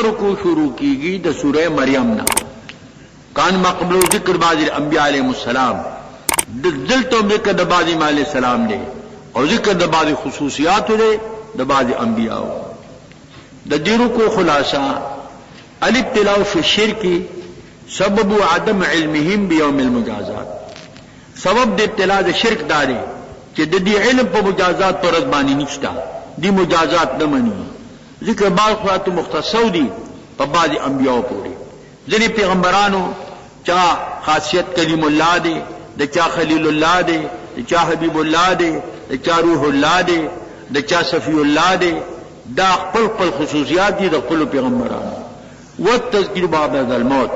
رکو شروع کیگی د سورہ مریم نا کان مقبل ذکر بعض الانبیاء علیہ السلام دلتو ذکر د بعض علیہ السلام دے اور ذکر د بعض خصوصیات دے د بعض انبیاء د دې رکو خلاصہ الابتلاء فی الشرک سبب عدم علمهم بیوم المجازات سبب د ابتلاء د شرک داري چې د دې علم په مجازات پر ځبانی نشتا دی مجازات نه مني ذکر بعض خواته مختصو دي په بعض انبیاء پورې ځینې پیغمبرانو چا خاصیت کلیم الله دی د چا خلیل الله دی د چا حبیب الله دی د چا روح الله دی د چا صفی الله دی دا خپل خصوصیات دي د خپل پیغمبرانو والتذکیر بعد الموت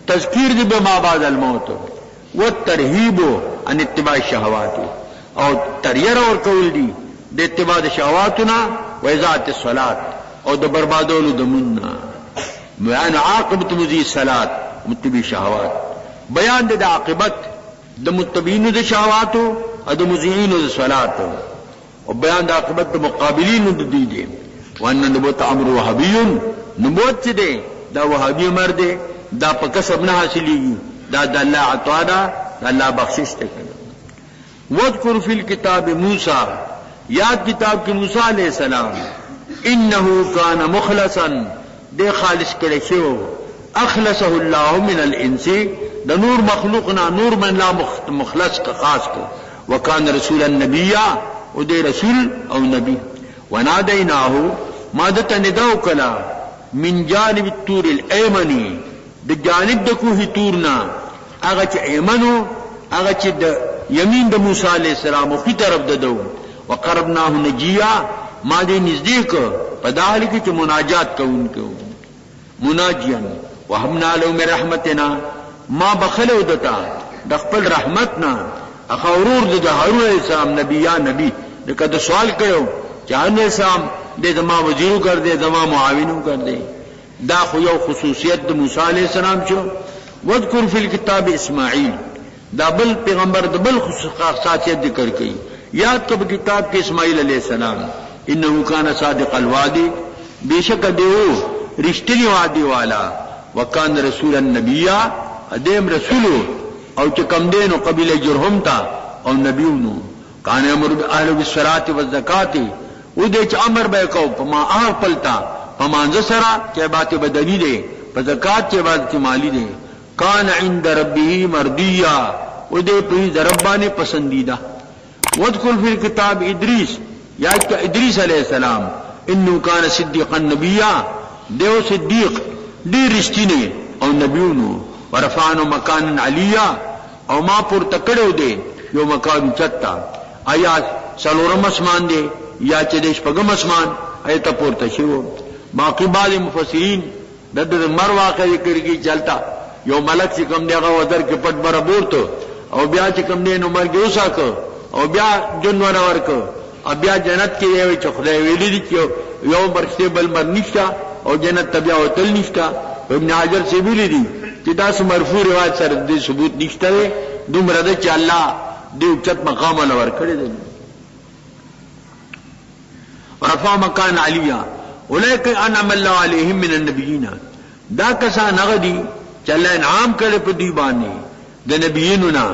تذکیر دی به ما بعد الموت والترهیب عن اتباع الشهوات او تریر اور کول دی د اتباع الشهواتنا واذاعه الصلاه او د بربادولو د مننا بیان عاقبت مذی الصلاه متبع الشهوات بیان د عاقبت د متبعین د شهوات او د مذیعین د صلات او بیان د عاقبت د مقابلین د دې دي وان نبوت امر وهابی نبوت چې دی دا وهابی مرد دی دا په کسب نه حاصلېږي دا د الله عطا ده د الله بخشش ته کوي واذکر فی الكتاب موسی یاد کتاب کې موسی علیہ السلام انه کان مخلصا دے خالص کړي شو اخلصه الله من الانس د نور مخلوقنا نور من لا مخلص کا خاص کو وکان رسول النبی او دے رسول او نبی ونادیناه مادت نداو کلا من جانب الطور الایمنی د جانب د کوه تورنا هغه چې ایمنو هغه چې د یمین د موسی علیہ السلام او کی طرف ددو وقربناه نجیا ما دې نزدیک په داخل کې چې مناجات کوونکو مناجیان وهمنا له من رحمتنا ما بخلو دتا د خپل رحمتنا اخورور د هارون علیہ السلام نبی دغه د سوال کړو چې هارون علیہ السلام دې زما وزیرو کر دے زما معاونو کر دے دا خو یو خصوصیت د موسی علیہ السلام شو واذکر فی الكتاب اسماعیل دا بل پیغمبر د بل خصوصیت ذکر کړي یاد کب کتاب کې اسماعیل علیہ السلام انه کان صادق الوعد بیشک دیو رښتینی وعده والا وکان رسول النبی ادم رسول او چې کم دینو قبیله جرهم تا او نبیونو کان امر اهل بالصلاه والزکات او دې چې امر به کو په ما هغه پلتا په مانځ سره چې عبادت بدنی دی په زکات چې عبادت مالی دی کان عند ربه مرضیا او دې په ربانه پسندیدہ واذکر فی الكتاب ادریس یاد کا ادریس علیہ السلام انه کان صدیقا نبیا دیو صدیق ډیر رښتینی او نبیونو ورفعنا مکان علیا او ما پر تکړو دی یو مکان چتا آیا څلورم اسمان دی یا چې د شپږم اسمان ایت پورته شو باقی بعض مفسرین د مر واقع ذکرږي چلتا یو ملک چې کوم دیغه ودر کې پټ برابرته او بیا چې کوم دی نو مرګ وساکو او بیا جنور ورکو او بیا جنت کې یو چې خدای ویلي دي چې یو برسته بل مر نشتا او جنت تبیا وتل نشتا ابن حجر سی ویلي دي چې دا مرفوع روایت سره د ثبوت نشته دومره ده چې الله دې چت مقام لور کړی دی ورفع مکان علیا اولئک انعم الله علیهم من النبیین دا کسان هغه دي چې الله انعام کړي په دی باندې د نبیینو نه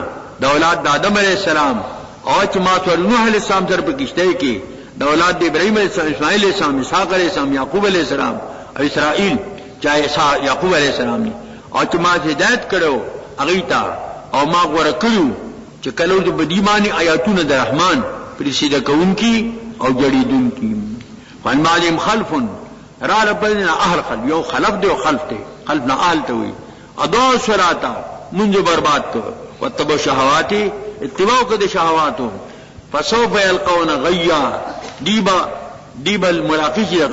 د اولاد د آدم علیہ السلام او چې ما ته نوح علیہ السلام سره په کشته کې د اولاد د ابراهیم علیہ السلام اسماعیل علیہ السلام اسحاق علیہ السلام یعقوب علیہ السلام او اسرائیل چې یعقوب علیہ السلام دي او چې ما هدایت کړو هغه ته او ما غوړه کړو چې کله د بدیمانی آیاتونه د رحمان پر سیده کوونکی او جړیدونکی فان معلم خلف را ربنا اهل خلف یو خلف دی او خلف دی خلف نه آل ته وي ادا صلاتا منځ برباد کو وتبو شهوات اتباع کده شهواتو فسوف يلقون غيا دیبا الملاقی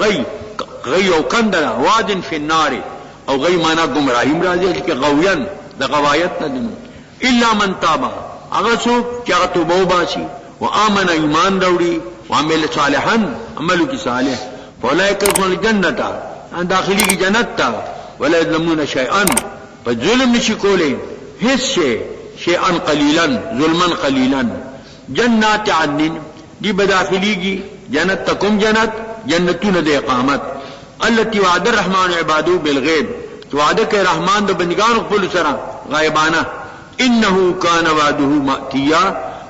غی او کندلا واد فی النار او غی معنا گمراهیم راځي چې غویان د غوایت نه دي الا من تاب هغه څوک چې هغه توبه وباسي او امن ایمان راوړي او عمل صالحا عملو کی صالح فاولئک يدخلون الجنه ان داخلي کی جنت تا ولا يظلمون شيئا فظلم نشي کولای هیڅ شيئا قليلا ظلما قليلا جنات عدن دی بداخلي کی جنت تکم جنت جنتون د اقامت التي وعد الرحمن عباده بالغیب وعده کوي رحمان د بندگانو خپل سره غایبانه انه کان وعده ماتیا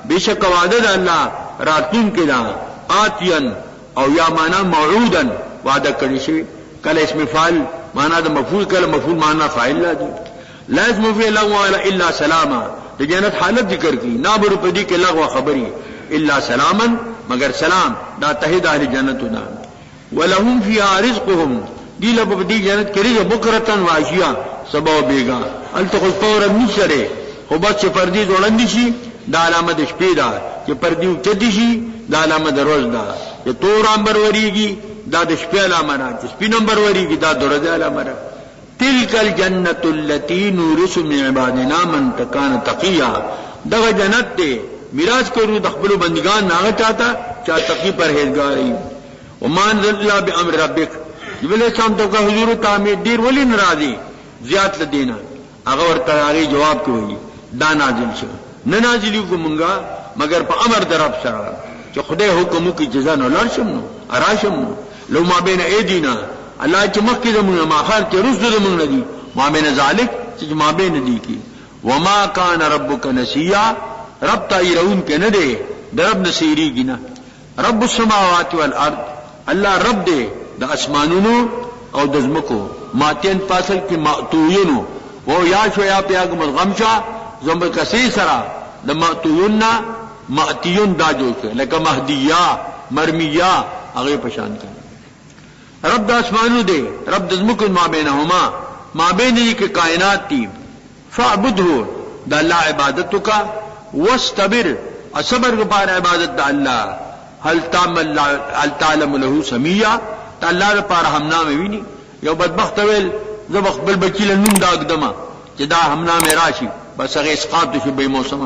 بشک وعده د الله راتون کدا آتیان او یا معنا موعودا وعده کړی شي کله اسم فاعل معنا د مفعول کله مفعول معنا فاعل لا دي لازم فی لغو الا سلاما د جنت حالت ذکر کی نابر پدی کې لغو خبری الا سلاما مگر سلام دا تهید اهل جنت دا ولهم فيها رزقهم دی لب دی جنت کری بکرتن واشیا سبا بیگا التقل فورا نشره خو بس پردی ځوړند شي دا علامه د شپې ده چې پردی چدي شي دا علامه د روز ده چې تور امبر وریږي دا د شپې علامه ده چې سپین امبر وریږي دا د ورځې علامه ده تلک الجنه التي نورث من عبادنا من كان تقيا دغه جنت ته میراث کړو د خپل بندگان نه چاته چا تقی پرهیزګاری ومان ذل بامر ربک جبل اسلام ته حضور تعمیر دیر ولی ناراضی زیات لدینا هغه ورته هغه جواب کوي دا نازل شو نه نازلی کومنګا مگر په امر در رب سره چې خدای حکم کوي جزا نه لارشم نو اراشم لو ما بین ایدینا الله چې مخکې زمونږه ما خال چې رسل زمونږ ندي ما بین ذالک چې ما بین دي کی وما کان ربک نسیا رب تایرون کې نه دی د رب نسیری گنا رب السماوات والارض الله رب دی د اسمانونو او د زمکو ماتین پاسل کې ماتوینو و یا شو یا پیاګ مغمشا زمب کسی سرا د ماتوینا ماتیون دا جوړ لکه مهدیه مرمیه هغه پشان کړي رب د اسمانو دی رب د زمکو ما بینهما ما بین دي کې کائنات دي فعبده د الله عبادت کا واستبر صبر غبار عبادت د الله هل تعلم له سميا الله لپاره همنامه ویني یو بدبخت ویل زبخ بل بچی له نوم دا اقدمه چې دا همنامه راشي بس هغه اسقاط شي به موسمه